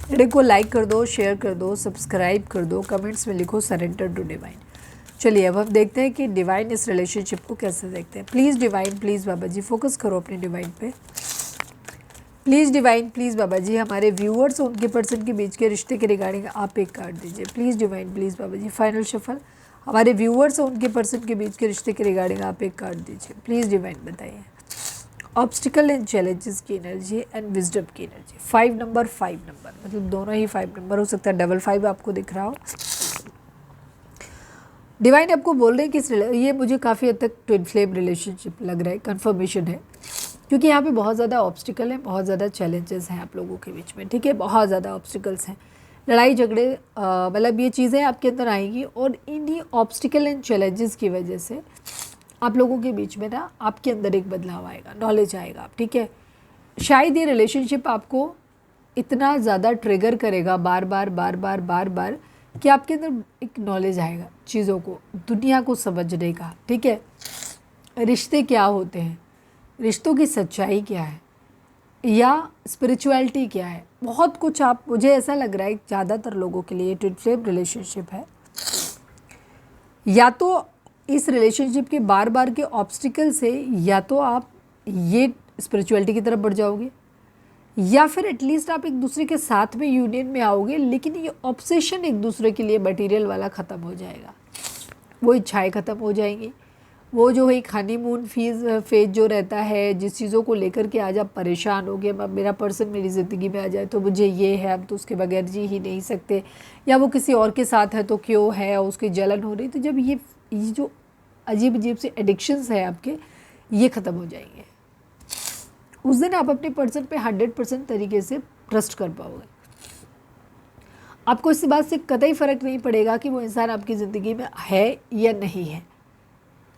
वीडियो को लाइक कर दो, शेयर कर दो, सब्सक्राइब कर दो, कमेंट्स में लिखो सरेंडर टू डिवाइन। चलिए अब हम देखते हैं कि डिवाइन इस रिलेशनशिप को कैसे देखते हैं। Please divine, please Baba ji, focus करो अपने डिवाइन पे। प्लीज़ डिवाइन, प्लीज़ बाबा जी, हमारे व्यूअर्स और उनके पर्सन के बीच के रिश्ते के रिगार्डिंग आप एक कार्ड दीजिए। Please divine, please Baba ji, final shuffle, हमारे व्यूअर्स और उनके पर्सन के बीच के रिश्ते के रिगार्डिंग आप एक कार्ड दीजिए। प्लीज़ डिवाइन बताइए। ऑब्स्टिकल एंड चैलेंजेस की एनर्जी एंड विजडम की एनर्जी। 5 नंबर, 5 नंबर, मतलब दोनों ही 5 नंबर हो सकता है, डबल 5 आपको दिख रहा हो। डिवाइन आपको बोल रहे हैं कि ये मुझे काफ़ी हद तक ट्विन फ्लेम रिलेशनशिप लग रहा है, कंफर्मेशन है, क्योंकि यहाँ पे बहुत ज़्यादा ऑब्स्टिकल हैं, बहुत ज़्यादा चैलेंजेस हैं आप लोगों के बीच में, ठीक है, बहुत ज़्यादा ऑब्स्टिकल्स हैं, लड़ाई झगड़े, मतलब ये चीज़ें आपके अंदर आएंगी, और इन्हीं ऑब्स्टिकल एंड चैलेंजेस की वजह से आप लोगों के बीच में ना आपके अंदर एक बदलाव आएगा, नॉलेज आएगा, ठीक है। शायद ये रिलेशनशिप आपको इतना ज़्यादा ट्रिगर करेगा बार बार बार बार बार बार कि आपके अंदर एक नॉलेज आएगा चीज़ों को, दुनिया को समझने का, ठीक है। रिश्ते क्या होते हैं, रिश्तों की सच्चाई क्या है, या स्पिरिचुअलिटी क्या है, बहुत कुछ आप, मुझे ऐसा लग रहा है ज़्यादातर लोगों के लिए ट्विन फ्लेम रिलेशनशिप है। या तो इस रिलेशनशिप के बार बार के ऑब्स्टिकल से या तो आप ये स्पिरिचुअलिटी की तरफ बढ़ जाओगे, या फिर एटलीस्ट आप एक दूसरे के साथ में यूनियन में आओगे, लेकिन ये ऑब्सेशन एक दूसरे के लिए मटेरियल वाला ख़त्म हो जाएगा, वो इच्छाएं ख़त्म हो जाएंगी, वो जो एक हनीमून फेज जो रहता है, जिस चीज़ों को लेकर के आज आप परेशान हो गए, मेरा पर्सन मेरी ज़िंदगी में आ जाए तो मुझे ये है, हम तो उसके बगैर जी ही नहीं सकते, या वो किसी और के साथ है तो क्यों है, उसकी जलन हो रही, तो जब ये जो अजीब अजीब से एडिक्शंस है आपके, ये ख़त्म हो जाएंगे, उस दिन आप अपने पर्सन पे 100% तरीके से ट्रस्ट कर पाओगे। आपको इस बात से कतई फ़र्क नहीं पड़ेगा कि वो इंसान आपकी ज़िंदगी में है या नहीं है,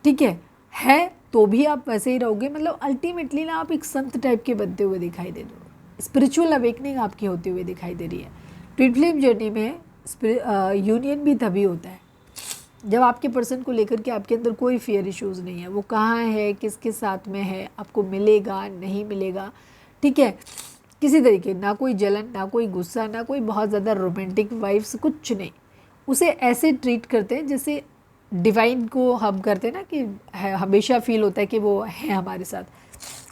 ठीक है तो भी आप वैसे ही रहोगे, मतलब अल्टीमेटली ना आप एक संत टाइप के बनते हुए दिखाई दे दो, स्पिरिचुअल अवेकनिंग आपकी होती हुई दिखाई दे रही है। ट्विन फ्लेम जर्नी में यूनियन भी तभी होता है जब आपके पर्सन को लेकर के आपके अंदर कोई फियर इश्यूज़ नहीं है, वो कहाँ है, किसके साथ में है, आपको मिलेगा नहीं मिलेगा, ठीक है, किसी तरीके ना कोई जलन, ना कोई गुस्सा, ना कोई बहुत ज़्यादा रोमांटिक वाइब्स, कुछ नहीं। उसे ऐसे ट्रीट करते हैं जैसे डिवाइन को हम करते हैं ना कि हमेशा फील होता है कि वो है हमारे साथ,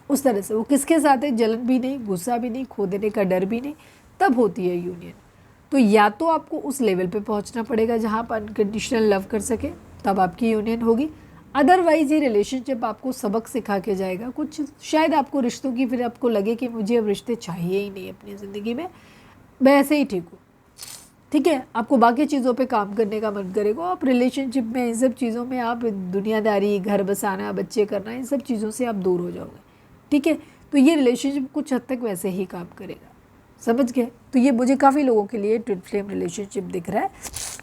उस तरह से। वो किसके साथ है, जलन भी नहीं, गुस्सा भी नहीं, खो देने का डर भी नहीं, तब होती है यूनियन। तो या तो आपको उस लेवल पे पहुंचना पड़ेगा जहां आप अनकंडीशनल लव कर सके, तब आपकी यूनियन होगी। अदरवाइज ये रिलेशनशिप आपको सबक सिखा के जाएगा कुछ, शायद आपको रिश्तों की फिर आपको लगे कि मुझे अब रिश्ते चाहिए ही नहीं अपनी ज़िंदगी में, मैं ऐसे ही ठीक हूँ, ठीक है। आपको बाकी चीज़ों पे काम करने का मन करेगा, आप रिलेशनशिप में इन सब चीज़ों में आप दुनियादारी, घर बसाना, बच्चे करना, इन सब चीज़ों से आप दूर हो जाओगे, ठीक है। तो ये रिलेशनशिप कुछ हद तक वैसे ही काम करेगा, समझ गए। तो ये मुझे काफ़ी लोगों के लिए ट्विन फ्लेम रिलेशनशिप दिख रहा है,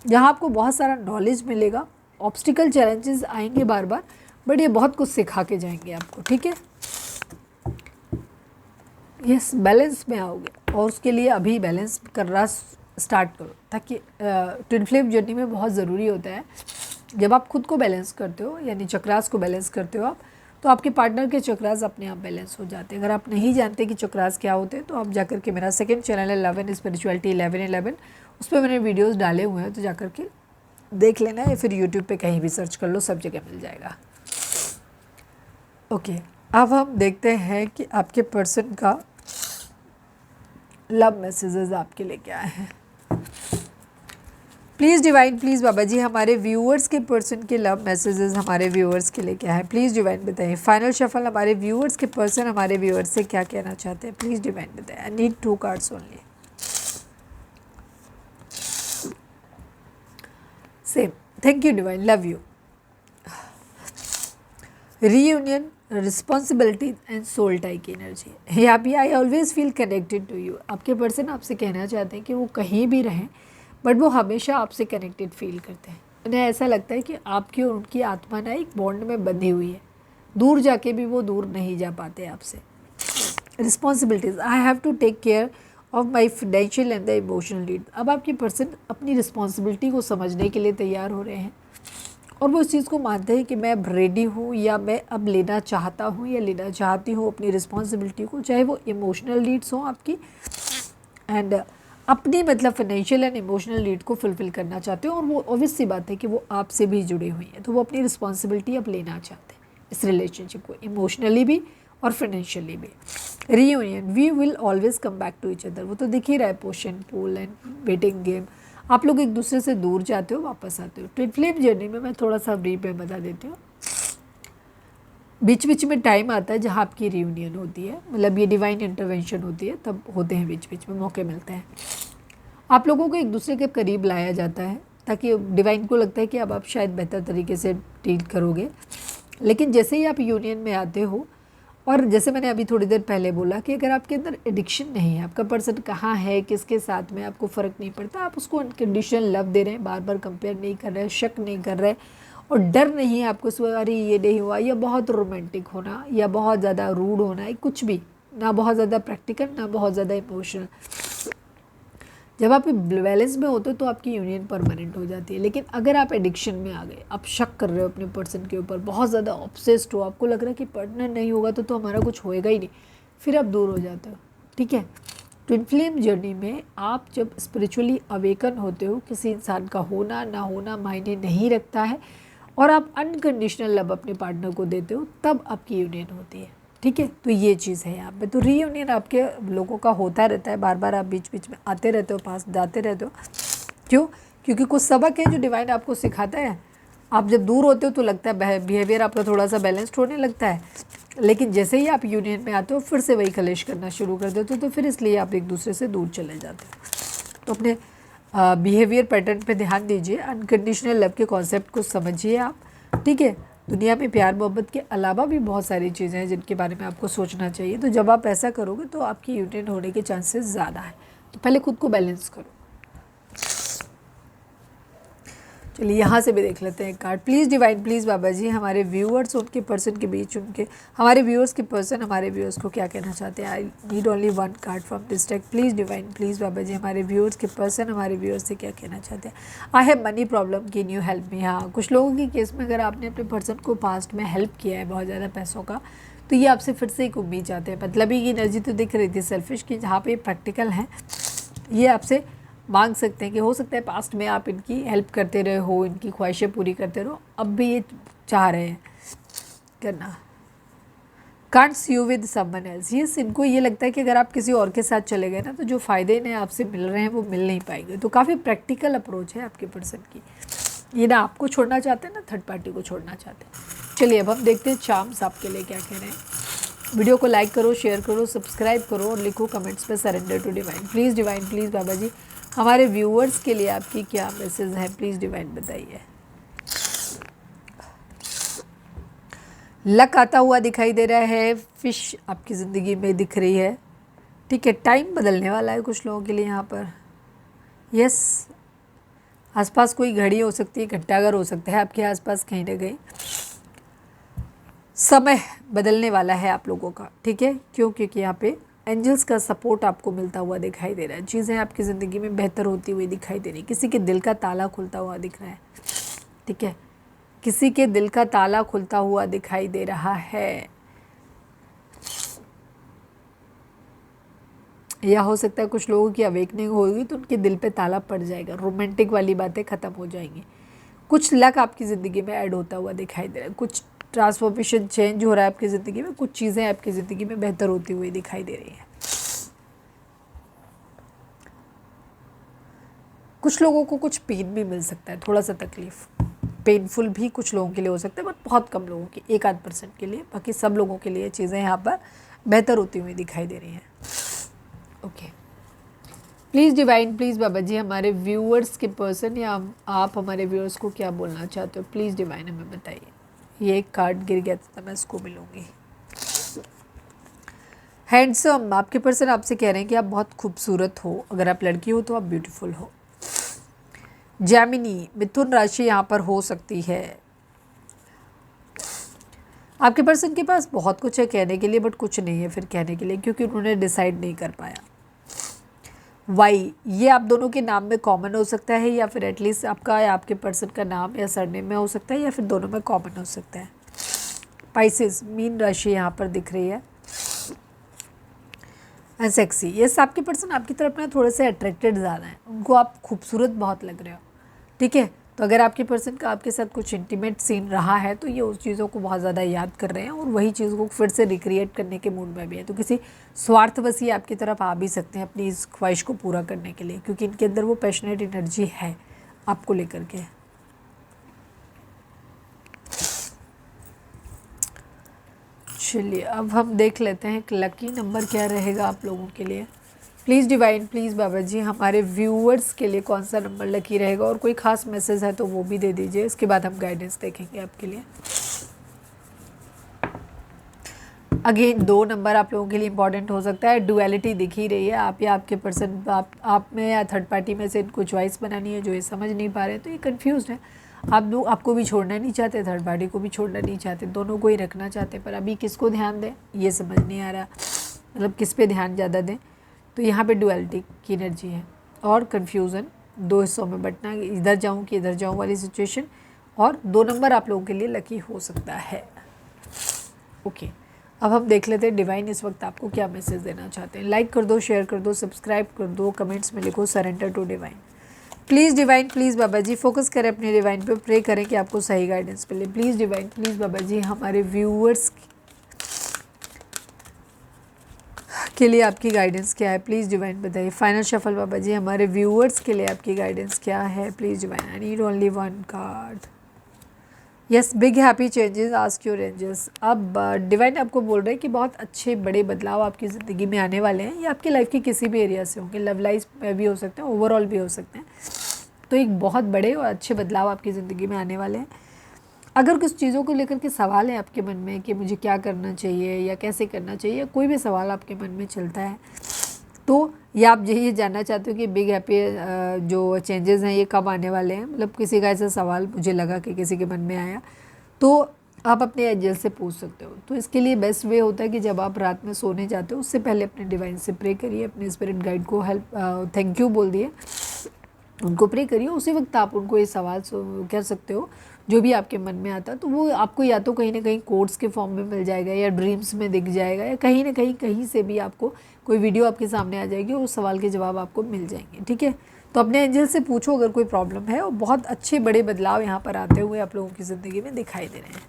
जहाँ आपको बहुत सारा नॉलेज मिलेगा, ऑब्स्टिकल चैलेंजेस आएंगे बार बार, बट ये बहुत कुछ सिखा के जाएंगे आपको, ठीक है। यस, बैलेंस में आओगे, और उसके लिए अभी बैलेंस करना स्टार्ट करो, ताकि ट्विन फ्लेम जर्नी में बहुत ज़रूरी होता है जब आप खुद को बैलेंस करते हो, यानी चक्रास को बैलेंस करते हो आप, तो आपके पार्टनर के चक्रास अपने आप बैलेंस हो जाते हैं। अगर आप नहीं जानते कि चक्रास क्या होते हैं, तो आप जाकर के, मेरा सेकंड चैनल है लव एंड स्पिरिचुअलिटी 1111, उस पर मैंने वीडियोस डाले हुए हैं, तो जाकर के देख लेना, या फिर यूट्यूब पे कहीं भी सर्च कर लो, सब जगह मिल जाएगा। ओके, अब हम देखते हैं कि आपके पर्सन का लव मैसेजेस आपके लिए क्या है। प्लीज़ डिवाइन, प्लीज़ बाबा जी, हमारे व्यूअर्स के पर्सन के लव मैसेजेस हमारे व्यूअर्स के लिए क्या है, प्लीज़ डिवाइन बताइए। फाइनल शफल, हमारे व्यूअर्स के पर्सन हमारे व्यूअर्स से क्या कहना चाहते हैं, प्लीज़ डिवाइन बताइए। I need 2 cards only. Same, thank you divine, love you. Reunion, responsibility and soul tie की एनर्जी यहाँ पे। I always feel connected to you. आपके पर्सन आपसे कहना चाहते हैं कि वो कहीं भी रहें, बट वो हमेशा आपसे कनेक्टेड फील करते हैं। उन्हें ऐसा लगता है कि आपकी और उनकी आत्मा ना एक बॉन्ड में बंधी हुई है, दूर जाके भी वो दूर नहीं जा पाते आपसे। Responsibilities, I have to take care of my financial and the emotional need. अब आपके पर्सन अपनी रिस्पॉन्सिबिलिटी को समझने के लिए तैयार हो रहे हैं, और वो इस चीज़ को मानते हैं कि मैं अब रेडी हूँ, या मैं अब लेना चाहता हूँ या लेना चाहती हूँ अपनी रिस्पॉन्सिबिलिटी को, चाहे वो इमोशनल नीड्स हों आपकी, एंड अपनी मतलब फाइनेंशियल एंड इमोशनल नीड को फुलफ़िल करना चाहते हो, और वो ऑब्वियस सी बात है कि वो आपसे भी जुड़ी हुई हैं, तो वो अपनी रिस्पॉन्सिबिलिटी अब लेना चाहते हैं इस रिलेशनशिप को, इमोशनली भी और फाइनेंशियली भी। Reunion, we will always come back to each other, वो तो दिख ही रहा है, potion pull and waiting game, आप लोग एक दूसरे से दूर जाते हो, वापस आते हो। ट्विन फ्लेम जर्नी में मैं थोड़ा सा ब्रीफ में बता देती हूँ, बीच बीच में टाइम आता है जहाँ आपकी रियूनियन होती है, मतलब ये डिवाइन इंटरवेंशन होती है, तब होते हैं बीच बीच में मौके मिलते हैं, आप लोगों को एक दूसरे के करीब लाया जाता है, ताकि डिवाइन को लगता है कि अब आप शायद बेहतर तरीके से डील करोगे। लेकिन जैसे ही आप यूनियन में आते हो, और जैसे मैंने अभी थोड़ी देर पहले बोला कि अगर आपके अंदर एडिक्शन नहीं है, आपका पर्सन कहाँ है, किसके साथ में, आपको फ़र्क नहीं पड़ता, आप उसको अनकंडीशनल लव दे रहे हैं, बार बार कंपेयर नहीं कर रहे, शक नहीं कर रहे, और डर नहीं है आपको इस अरे ये नहीं हुआ, या बहुत रोमांटिक होना, या बहुत ज़्यादा रूड होना, कुछ भी ना, बहुत ज़्यादा प्रैक्टिकल ना बहुत ज़्यादा इमोशनल। जब आप बैलेंस में होते हो तो आपकी यूनियन परमानेंट हो जाती है। लेकिन अगर आप एडिक्शन में आ गए, आप शक कर रहे हो अपने पर्सन के ऊपर, बहुत ज़्यादा ऑब्सेस्ड हो, आपको लग रहा है कि पार्टनर नहीं होगा तो हमारा कुछ होएगा ही नहीं, फिर आप दूर हो जाते हो, ठीक है। ट्विन फ्लेम जर्नी में आप जब स्पिरिचुअली अवेकन होते हो, किसी इंसान का होना ना होना मायने नहीं रखता है, और आप अनकंडीशनल लव अपने पार्टनर को देते हो, तब आपकी यूनियन होती है, ठीक है। तो ये चीज़ है यहाँ पे। तो रीयूनियन आपके लोगों का होता रहता है, बार बार आप बीच बीच में आते रहते हो, पास जाते रहते हो, क्यों? क्योंकि कुछ सबक है जो डिवाइन आपको सिखाता है। आप जब दूर होते हो तो लगता है बिहेवियर आपका थोड़ा सा बैलेंस्ड होने लगता है, लेकिन जैसे ही आप यूनियन में आते हो फिर से वही कलेश करना शुरू कर देते हो, तो फिर इसलिए आप एक दूसरे से दूर चले जाते हो। तो अपने बिहेवियर पैटर्न पे ध्यान दीजिए, अनकंडीशनल लव के कॉन्सेप्ट को समझिए आप, ठीक है। दुनिया में प्यार मोहब्बत के अलावा भी बहुत सारी चीज़ें हैं जिनके बारे में आपको सोचना चाहिए। तो जब आप ऐसा करोगे तो आपकी यूनियन होने के चांसेस ज़्यादा है। तो पहले खुद को बैलेंस करो। चलिए यहाँ से भी देख लेते हैं कार्ड। प्लीज़ डिवाइन, प्लीज़ बाबा जी हमारे व्यूअर्स उनके पर्सन के बीच, उनके हमारे व्यूअर्स के पर्सन हमारे व्यूअर्स को क्या कहना चाहते हैं। I need only one card from this deck. Please divine, please बाबा जी हमारे व्यूअर्स के पर्सन हमारे व्यूअर्स से क्या कहना चाहते हैं। I have money problem, can you help me. हाँ, कुछ लोगों की केस में अगर आपने अपने पर्सन को पास्ट में हेल्प किया है बहुत ज़्यादा पैसों का, तो ये आपसे फिर से एक उम्मीद चाहते हैं। मतलब ही की एनर्जी तो दिख रही थी सेल्फिश की, जहाँ पे प्रैक्टिकल है ये आपसे मांग सकते हैं कि हो सकता है पास्ट में आप इनकी हेल्प करते रहे हो, इनकी ख्वाहिशें पूरी करते रहो, अब भी ये चाह रहे हैं करना। Can't see you with someone else. Yes, इनको ये लगता है कि अगर आप किसी और के साथ चले गए ना, तो जो फ़ायदे इन्हें आपसे मिल रहे हैं वो मिल नहीं पाएंगे। तो काफ़ी प्रैक्टिकल अप्रोच है आपके पर्सन की। ये ना आपको छोड़ना चाहते हैं ना थर्ड पार्टी को छोड़ना चाहते हैं। चलिए अब हम देखते हैं चार्म्स आपके लिए क्या कह रहे हैं। वीडियो को लाइक करो, शेयर करो, सब्सक्राइब करो और लिखो कमेंट्स पे surrender to divine. Please divine, please बाबा जी हमारे व्यूअर्स के लिए आपकी क्या मैसेज है, प्लीज़ डिवाइन बताइए। लक आता हुआ दिखाई दे रहा है, फिश आपकी ज़िंदगी में दिख रही है। ठीक है, टाइम बदलने वाला है कुछ लोगों के लिए यहाँ पर। यस, आसपास कोई घड़ी हो सकती है, घंटाघर हो सकता है आपके आसपास कहीं ना कहीं। समय बदलने वाला है आप लोगों का। ठीक है, क्यों? क्योंकि यहाँ पे एंजल्स का सपोर्ट आपको मिलता हुआ दिखाई दे रहा है। चीज़ें आपकी ज़िंदगी में बेहतर होती हुई दिखाई दे रही है। किसी के दिल का ताला खुलता हुआ दिख रहा है। ठीक है, किसी के दिल का ताला खुलता हुआ दिखाई दे रहा है। या हो सकता है कुछ लोगों की अवेकनिंग होगी तो उनके दिल पे ताला पड़ जाएगा, रोमांटिक वाली बातें ख़त्म हो जाएंगी। कुछ लक आपकी ज़िंदगी में ऐड होता हुआ दिखाई दे रहा है। कुछ ट्रांसफॉर्मेशन चेंज हो रहा है आपकी ज़िंदगी में। कुछ चीज़ें आपकी ज़िंदगी में बेहतर होती हुई दिखाई दे रही हैं। कुछ लोगों को कुछ पेन भी मिल सकता है, थोड़ा सा तकलीफ पेनफुल भी कुछ लोगों के लिए हो सकता है, बट बहुत कम लोगों के, 1-8% के लिए। बाकी सब लोगों के लिए चीज़ें यहाँ पर बेहतर होती हुई दिखाई दे रही हैं। ओके, प्लीज़ डिवाइन, प्लीज़ बाबा जी हमारे व्यूअर्स के पर्सन या आप हमारे व्यूअर्स को क्या बोलना चाहते हो, प्लीज़ डिवाइन हमें बताइए। ये एक कार्ड गिर गया था, मैं इसको मिलूँगी। हैंडसम, आपके पर्सन आपसे कह रहे हैं कि आप बहुत खूबसूरत हो। अगर आप लड़की हो तो आप ब्यूटीफुल हो। जैमिनी, मिथुन राशि यहाँ पर हो सकती है। आपके पर्सन के पास बहुत कुछ है कहने के लिए, बट कुछ नहीं है फिर कहने के लिए, क्योंकि उन्होंने डिसाइड नहीं कर पाया। वाई, ये आप दोनों के नाम में कॉमन हो सकता है, या फिर एटलीस्ट आपका या आपके पर्सन का नाम या सरनेम में हो सकता है, या फिर दोनों में कॉमन हो सकता है। पाइसेस, मीन राशि यहाँ पर दिख रही है। एंड सेक्सी, यस आपके पर्सन आपकी तरफ में थोड़े से अट्रैक्टेड ज़्यादा हैं, उनको आप खूबसूरत बहुत लग रहे हो। ठीक है, तो अगर आपके पर्सन का आपके साथ कुछ इंटीमेट सीन रहा है तो ये उस चीज़ों को बहुत ज़्यादा याद कर रहे हैं और वही चीज़ को फिर से रिक्रिएट करने के मूड में भी है। तो किसी स्वार्थवश ही आपकी तरफ आ भी सकते हैं अपनी इस ख्वाहिश को पूरा करने के लिए, क्योंकि इनके अंदर वो पैशनेट एनर्जी है आपको लेकर के। चलिए अब हम देख लेते हैं कि लकी नंबर क्या रहेगा आप लोगों के लिए। प्लीज़ डिवाइन, प्लीज़ बाबा जी हमारे व्यूअर्स के लिए कौन सा नंबर लकी रहेगा, और कोई ख़ास मैसेज है तो वो भी दे दीजिए। इसके बाद हम गाइडेंस देखेंगे आपके लिए। अगेन 2 नंबर आप लोगों के लिए इंपॉर्टेंट हो सकता है। डुअलिटी दिख ही रही है, आप या आपके पर्सन, आप में या थर्ड पार्टी में से इनको चॉइस बनानी है जो ये समझ नहीं पा रहे, तो ये कन्फ्यूज़ है। आप लोग आपको भी छोड़ना नहीं चाहते, थर्ड पार्टी को भी छोड़ना नहीं चाहते, दोनों को ही रखना चाहते, पर अभी किसको ध्यान दें ये समझ नहीं आ रहा, मतलब किस पे ध्यान ज़्यादा दें। तो यहाँ पे डुअलिटी की एनर्जी है और कन्फ्यूज़न, 2 हिस्सों में बंटना, इधर जाऊँ कि इधर जाऊँ वाली सिचुएशन। और 2 नंबर आप लोगों के लिए लकी हो सकता है। ओके, अब हम देख लेते हैं डिवाइन इस वक्त आपको क्या मैसेज देना चाहते हैं। लाइक कर दो, शेयर कर दो, सब्सक्राइब कर दो, कमेंट्स में लिखो surrender to divine. Please divine, please Baba ji focus करें अपने डिवाइन पे, प्रे करें कि आपको सही गाइडेंस मिले। प्लीज़ डिवाइन, प्लीज़ बाबा जी हमारे व्यूअर्स के लिए आपकी गाइडेंस क्या है, प्लीज़ डिवाइन बताइए। फाइनल शफल बाबा जी हमारे व्यूअर्स के लिए आपकी गाइडेंस क्या है, please divine. I need only 1 card. Yes, big happy changes, ask your angels. अब डिवाइन आपको बोल रहे हैं कि बहुत अच्छे बड़े बदलाव आपकी ज़िंदगी में आने वाले हैं। ये आपकी लाइफ के किसी भी एरिया से होंगे, लव लाइफ में भी हो सकते हैं, ओवरऑल भी हो सकते हैं। तो एक बहुत बड़े और अच्छे बदलाव आपकी ज़िंदगी में आने वाले हैं। अगर कुछ चीज़ों को लेकर के सवाल है आपके मन में कि मुझे क्या करना चाहिए या कैसे करना चाहिए, कोई भी सवाल आपके मन में चलता है तो या आप यही जानना चाहते हो कि बिग हैप्पी जो चेंजेस हैं ये कब आने वाले हैं, मतलब किसी का ऐसा सवाल मुझे लगा कि किसी के मन में आया, तो आप अपने एंजल से पूछ सकते हो। तो इसके लिए बेस्ट वे होता है कि जब आप रात में सोने जाते हो उससे पहले अपने डिवाइन से प्रे करिए, अपने स्पिरिट गाइड को थैंक यू बोल दिए, उनको प्रे करिए। उसी वक्त आप उनको ये सवाल कह सकते हो जो भी आपके मन में आता है, तो वो आपको या तो कहीं ना कहीं कोड्स के फॉर्म में मिल जाएगा, या ड्रीम्स में दिख जाएगा, या कहीं ना कहीं से भी आपको कोई वीडियो आपके सामने आ जाएगी और उस सवाल के जवाब आपको मिल जाएंगे। ठीक है, तो अपने एंजल से पूछो अगर कोई प्रॉब्लम है, और बहुत अच्छे बड़े बदलाव यहाँ पर आते हुए आप लोगों की ज़िंदगी में दिखाई दे रहे हैं।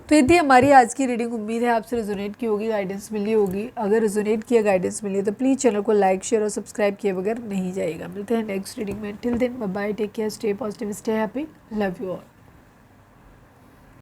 तो ये थी हमारी आज की रीडिंग। उम्मीद है आपसे रेजोनेट की होगी, गाइडेंस मिली होगी। अगर रेजोनेट किया, गाइडेंस मिली, तो प्लीज़ चैनल को लाइक, शेयर और सब्सक्राइब किए बगैर नहीं जाइएगा। मिलते हैं नेक्स्ट रीडिंग में। Till then bye bye, take care, stay positive, stay happy, love you all.